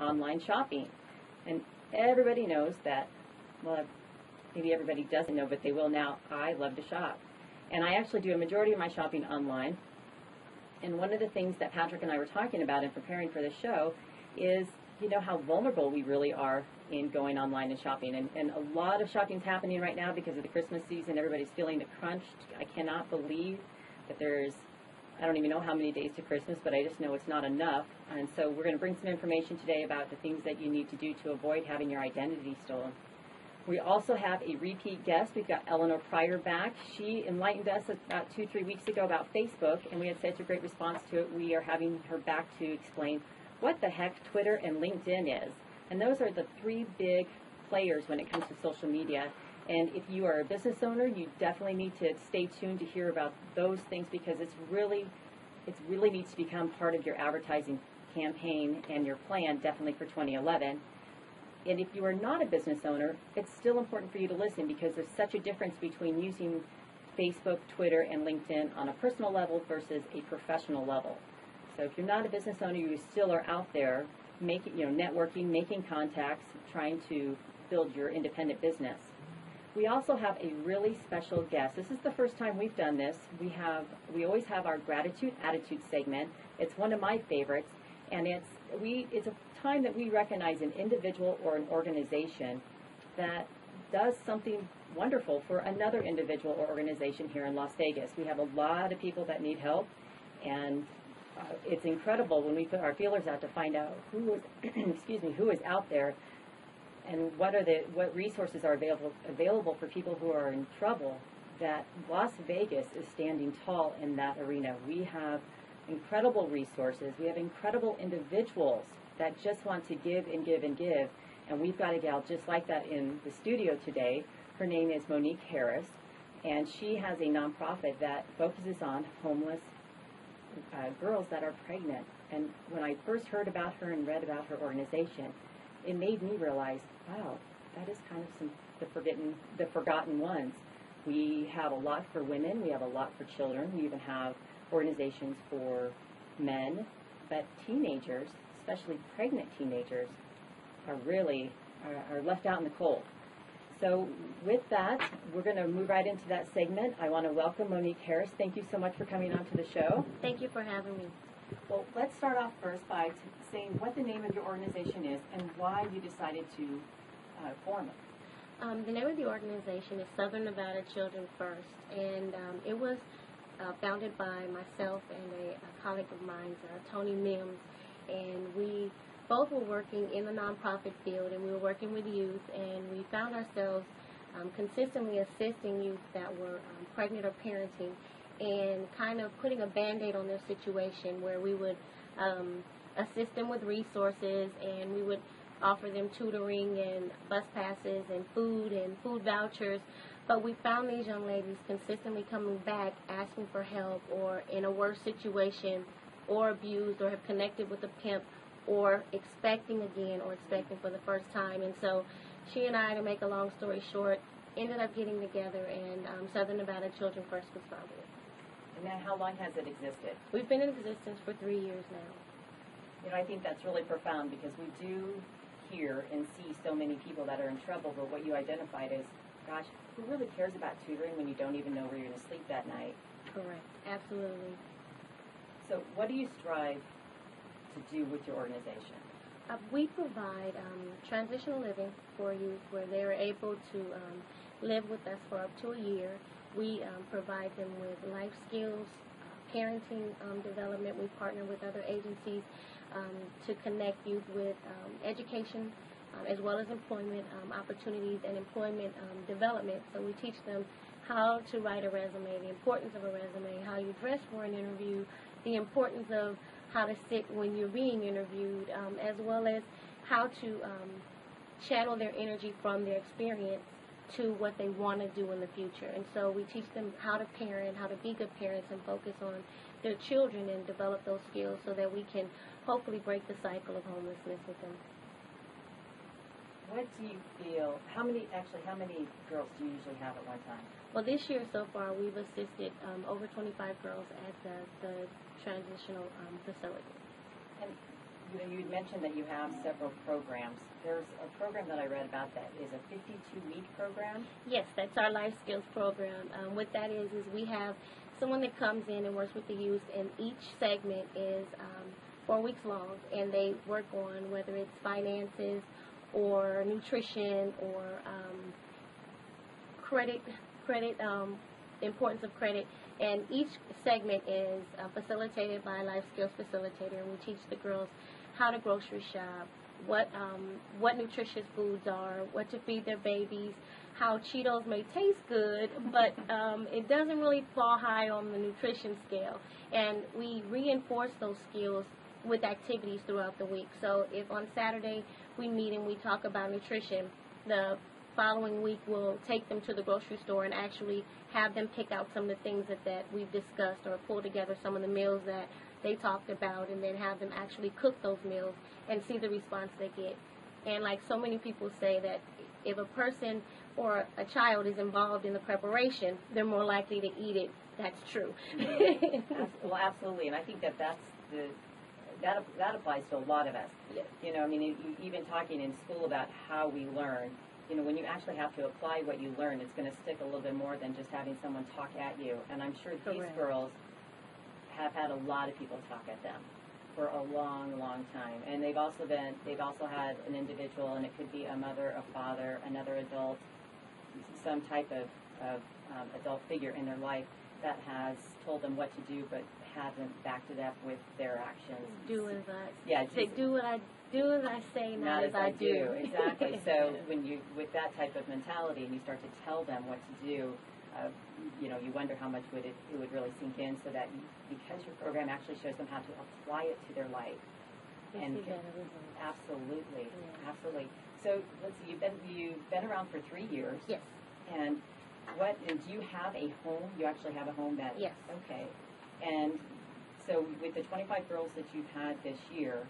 online shopping. And everybody knows that, well, maybe everybody doesn't know, but they will now. I love to shop. And I actually do a majority of my shopping online. And one of the things that Patrick and I were talking about in preparing for the show is, how vulnerable we really are in going online and shopping. And a lot of shopping's happening right now because of the Christmas season. Everybody's feeling crunched. I cannot believe that I don't even know how many days to Christmas, but I just know it's not enough. And so we're going to bring some information today about the things that you need to do to avoid having your identity stolen. We also have a repeat guest. We've got Eleanor Pryor back. She enlightened us about 2-3 weeks ago about Facebook, and we had such a great response to it. We are having her back to explain what the heck Twitter and LinkedIn is. And those are the 3 big players when it comes to social media. And if you are a business owner, you definitely need to stay tuned to hear about those things because it really needs to become part of your advertising campaign and your plan, definitely for 2011. And if you are not a business owner, it's still important for you to listen because there's such a difference between using Facebook, Twitter, and LinkedIn on a personal level versus a professional level. So if you're not a business owner, you still are out there networking, making contacts, trying to build your independent business. We also have a really special guest. This is the first time we've done this. We always have our Gratitude Attitude segment. It's one of my favorites, and it's a time that we recognize an individual or an organization that does something wonderful for another individual or organization here in Las Vegas. We have a lot of people that need help, and it's incredible when we put our feelers out to find out who is out there and what resources are available for people who are in trouble. That Las Vegas is standing tall in that arena. We have incredible resources. We have incredible individuals that just want to give and give and give. And we've got a gal just like that in the studio today. Her name is Monique Harris, and she has a nonprofit that focuses on homeless girls that are pregnant. And when I first heard about her and read about her organization, it made me realize, wow, that is kind of the forgotten ones. We have a lot for women. We have a lot for children. We even have organizations for men, but teenagers, especially pregnant teenagers, are left out in the cold. So with that, we're going to move right into that segment. I want to welcome Monique Harris. Thank you so much for coming on to the show. Thank you for having me. Well, let's start off first by saying what the name of your organization is and why you decided to form it. The name of the organization is Southern Nevada Children First, and it was founded by myself and a colleague of mine, Tony Mims, and we both were working in the nonprofit field, and we were working with youth, and we found ourselves consistently assisting youth that were pregnant or parenting, and kind of putting a Band-Aid on their situation where we would assist them with resources, and we would offer them tutoring and bus passes and food vouchers. But we found these young ladies consistently coming back asking for help or in a worse situation or abused or have connected with a pimp or expecting again or expecting for the first time. And so she and I, to make a long story short, ended up getting together, and Southern Nevada Children First was founded. And now how long has it existed? We've been in existence for 3 years now. I think that's really profound because we do hear and see so many people that are in trouble, but what you identified is, gosh, who really cares about tutoring when you don't even know where you're going to sleep that night? Correct. Absolutely. So what do you strive to do with your organization? We provide transitional living for youth where they're able to live with us for up to a year. We provide them with life skills, parenting development. We partner with other agencies to connect youth with education as well as employment opportunities and employment development. So we teach them how to write a resume, the importance of a resume, how you dress for an interview, the importance of how to sit when you're being interviewed, as well as how to channel their energy from their experience to what they want to do in the future. And so we teach them how to parent, how to be good parents, and focus on their children and develop those skills so that we can hopefully break the cycle of homelessness with them. What do you feel, how many girls do you usually have at one time? Well, this year so far we've assisted over 25 girls at the transitional facility. And you had mentioned that you have several programs. There's a program that I read about that is a 52-week program. Yes, that's our life skills program. What that is we have someone that comes in and works with the youth, and each segment is 4 weeks long, and they work on whether it's finances or nutrition or credit, the importance of credit. And each segment is facilitated by a life skills facilitator, and we teach the girls how to grocery shop, what nutritious foods are, what to feed their babies, how Cheetos may taste good, but it doesn't really fall high on the nutrition scale. And we reinforce those skills with activities throughout the week. So if on Saturday we meet and we talk about nutrition, the following week we'll take them to the grocery store and actually have them pick out some of the things that we've discussed, or pull together some of the meals that they talked about, and then have them actually cook those meals and see the response they get. And like so many people say, that if a person or a child is involved in the preparation, they're more likely to eat it. That's true. Well, absolutely, and I think that applies to a lot of us. Yes. You know, I mean, even talking in school about how we learn, you know, when you actually have to apply what you learn, it's going to stick a little bit more than just having someone talk at you. And I'm sure these Correct. girls have had a lot of people talk at them for a long, long time. And they've also had an individual, and it could be a mother, a father, another adult, some type of adult figure in their life that has told them what to do, but hasn't backed it up with their actions. Do as I say, not as I do. Exactly. So with that type of mentality, and you start to tell them what to do, you know, you wonder how much it would really sink in, so that because your program actually shows them how to apply it to their life. And absolutely, Yeah. absolutely. So let's see, you've been around for 3 years. Yes. And do you have a home? You actually have a home that? Yes. Okay. And so with the 25 girls that you've had this year,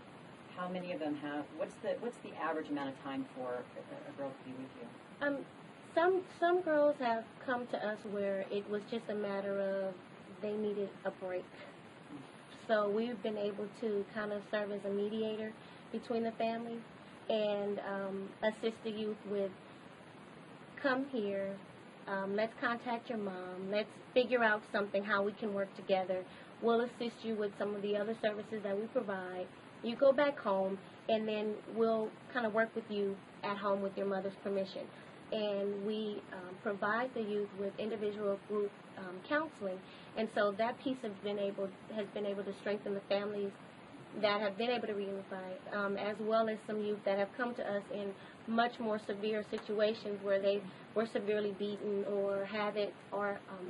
how many of them have? What's the average amount of time for a girl to be with you? Some girls have come to us where it was just a matter of they needed a break. So we've been able to kind of serve as a mediator between the families and assist the youth with, come here, let's contact your mom, let's figure out something, how we can work together. We'll assist you with some of the other services that we provide. You go back home, and then we'll kind of work with you at home with your mother's permission. And we provide the youth with individual group counseling. And so that piece has been able to strengthen the families that have been able to reunify, as well as some youth that have come to us in much more severe situations where they were severely beaten or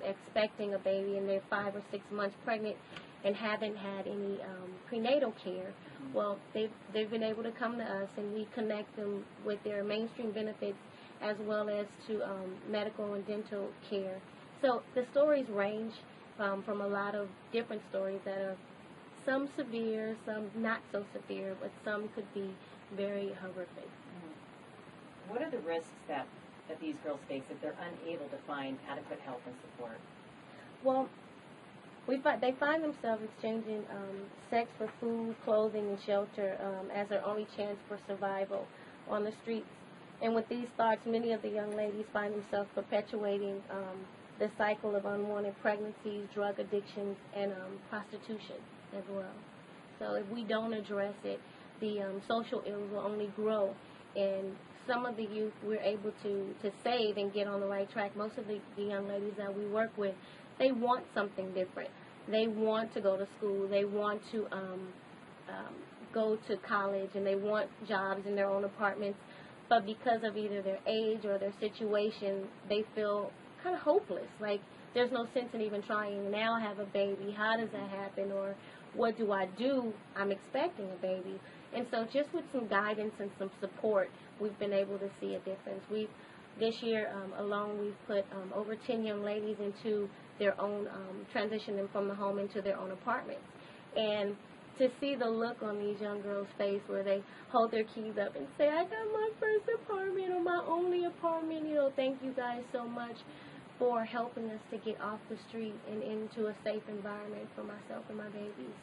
expecting a baby and they're 5 or 6 months pregnant and haven't had any prenatal care. Well, they've been able to come to us, and we connect them with their mainstream benefits as well as to medical and dental care. So the stories range from a lot of different stories that are some severe, some not so severe, but some could be very horrific. What are the risks that these girls face if they're unable to find adequate help and support? Well, they find themselves exchanging sex for food, clothing, and shelter as their only chance for survival on the streets. And with these thoughts, many of the young ladies find themselves perpetuating the cycle of unwanted pregnancies, drug addictions, and prostitution as well. So if we don't address it, the social ills will only grow. And some of the youth we're able to save and get on the right track. Most of the young ladies that we work with, they want something different. They want to go to school. They want to go to college, and they want jobs in their own apartments. But because of either their age or their situation, they feel kind of hopeless. Like, there's no sense in even trying. Now I have a baby. How does that happen? Or what do I do? I'm expecting a baby. And so just with some guidance and some support, we've been able to see a difference. This year alone, we've put over 10 young ladies into their own, transition them from the home into their own apartments. And to see the look on these young girls' face where they hold their keys up and say, I got my first apartment or my only apartment, thank you guys so much for helping us to get off the street and into a safe environment for myself and my babies.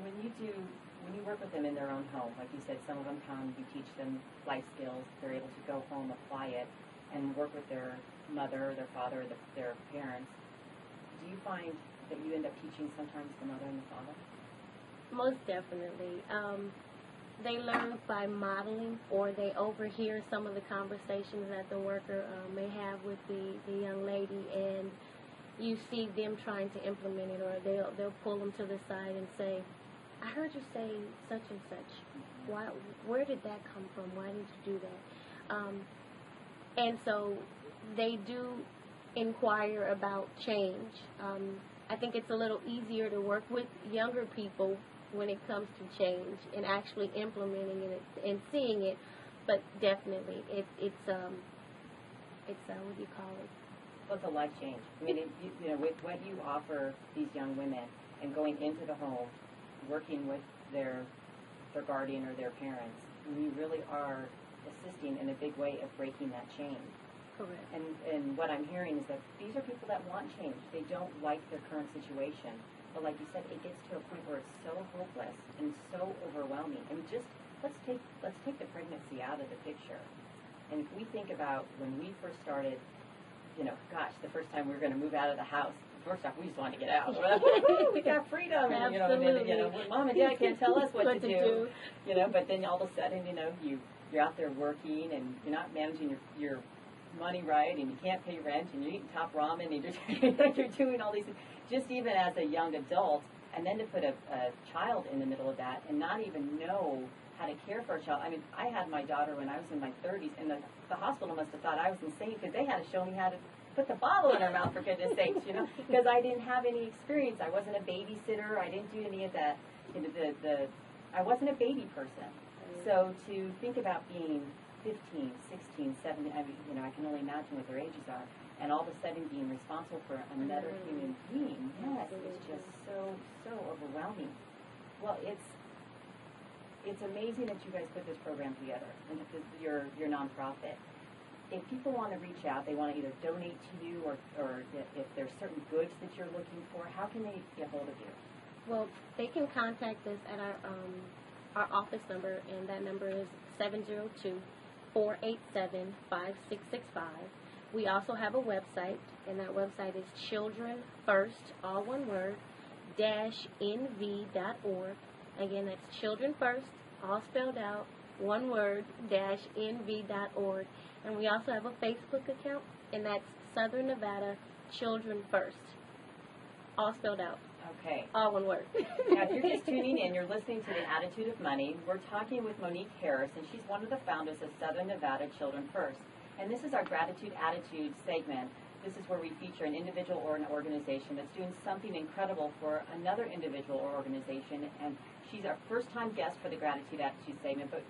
when you work with them in their own home, like you said, some of them come, you teach them life skills, they're able to go home, apply it, and work with their mother, their father, their parents. Do you find that you end up teaching sometimes the mother and the father? Most definitely. They learn by modeling, or they overhear some of the conversations that the worker may have with the young lady, and you see them trying to implement it, or they'll pull them to the side and say, "I heard you say such and such. Where did that come from? Why did you do that?" And so they do inquire about change. I think it's a little easier to work with younger people when it comes to change and actually implementing it and seeing it, but definitely it's what do you call it? Well, it's a life change. I mean, you know, with what you offer these young women and going into the home, working with their guardian or their parents, you really are assisting in a big way of breaking that chain. Correct. And what I'm hearing is that these are people that want change. They don't like their current situation. But like you said, it gets to a point where it's so hopeless and so overwhelming. I mean, just let's take the pregnancy out of the picture. And if we think about when we first started, you know, gosh, the first time we were going to move out of the house, first off, we just wanted to get out. We're like, woo-hoo, we got freedom. And, you know, mom and dad can't tell us what to do. You know, but then all of a sudden, you know, you're out there working and you're not managing your money right, and you can't pay rent, and you're eating top ramen, and you're doing all these things, just even as a young adult, and then to put a child in the middle of that and not even know how to care for a child. I mean, I had my daughter when I was in my 30s, and the hospital must have thought I was insane because they had to show me how to put the bottle in her mouth, for goodness sakes, you know, because I didn't have any experience. I wasn't a babysitter. I didn't do any of that. You know, I wasn't a baby person. So to think about being 15, 16, 17, I mean, you know, I can only imagine what their ages are, and all of a sudden being responsible for another human being, yes, it's just so overwhelming. Well, it's amazing that you guys put this program together, and your nonprofit. If people want to reach out, they want to either donate to you, or if there's certain goods that you're looking for, how can they get hold of you? Well, they can contact us at our office number, and that number is 702-487-5665. We also have a website, and that website is Children First, all one word, -nv.org. Again, that's Children First, all spelled out, one word, -nv.org. And we also have a Facebook account, and that's Southern Nevada Children First, all spelled out. Okay. All one word. Now, if you're just tuning in, you're listening to The Attitude of Money. We're talking with Monique Harris, and she's one of the founders of Southern Nevada Children First. And this is our Gratitude Attitude segment. This is where we feature an individual or an organization that's doing something incredible for another individual or organization. And she's our first-time guest for the Gratitude Attitude segment. But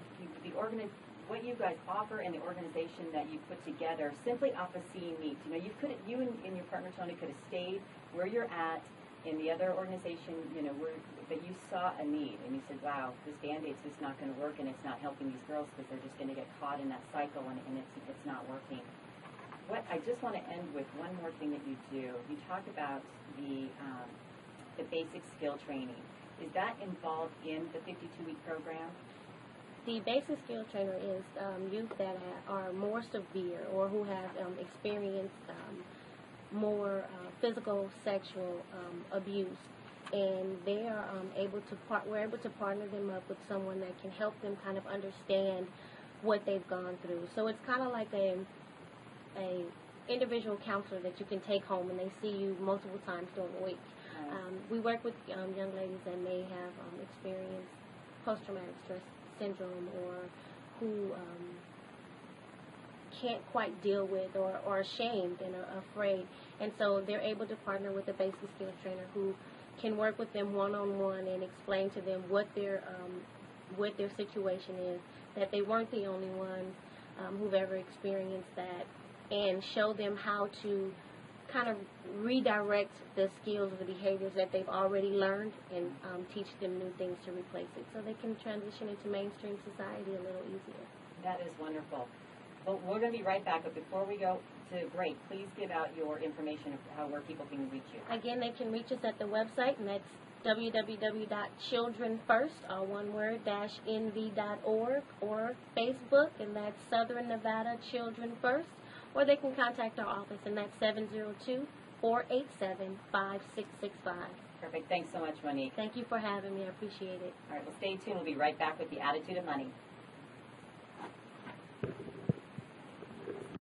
what you guys offer and the organization that you put together simply off of seeing needs. You know, you and your partner Tony could have stayed where you're at in the other organization, you know, but you saw a need, and you said, wow, this Band-Aid's just not going to work, and it's not helping these girls because they're just going to get caught in that cycle, and it's not working. I just want to end with one more thing that you do. You talk about the basic skill training. Is that involved in the 52-week program? The basic skill trainer is youth that are more severe or who have experienced more physical, sexual abuse, and they are we're able to partner them up with someone that can help them kind of understand what they've gone through. So it's kind of like a individual counselor that you can take home, and they see you multiple times during the week. We work with young ladies that may have experienced post-traumatic stress syndrome, or who can't quite deal with, or are ashamed and are afraid. And so they're able to partner with a basic skills trainer who can work with them one-on-one and explain to them what their situation is, that they weren't the only ones who've ever experienced that, and show them how to kind of redirect the skills or the behaviors that they've already learned, and teach them new things to replace it, so they can transition into mainstream society a little easier. That is wonderful. Well, we're going to be right back, but before we go to break, please give out your information of where people can reach you. Again, they can reach us at the website, and that's www.childrenfirst, all one word, -nv.org, or Facebook, and that's Southern Nevada Children First, or they can contact our office, and that's 702-487-5665. Perfect. Thanks so much, Monique. Thank you for having me. I appreciate it. All right, well, stay tuned. We'll be right back with the Attitude of Money.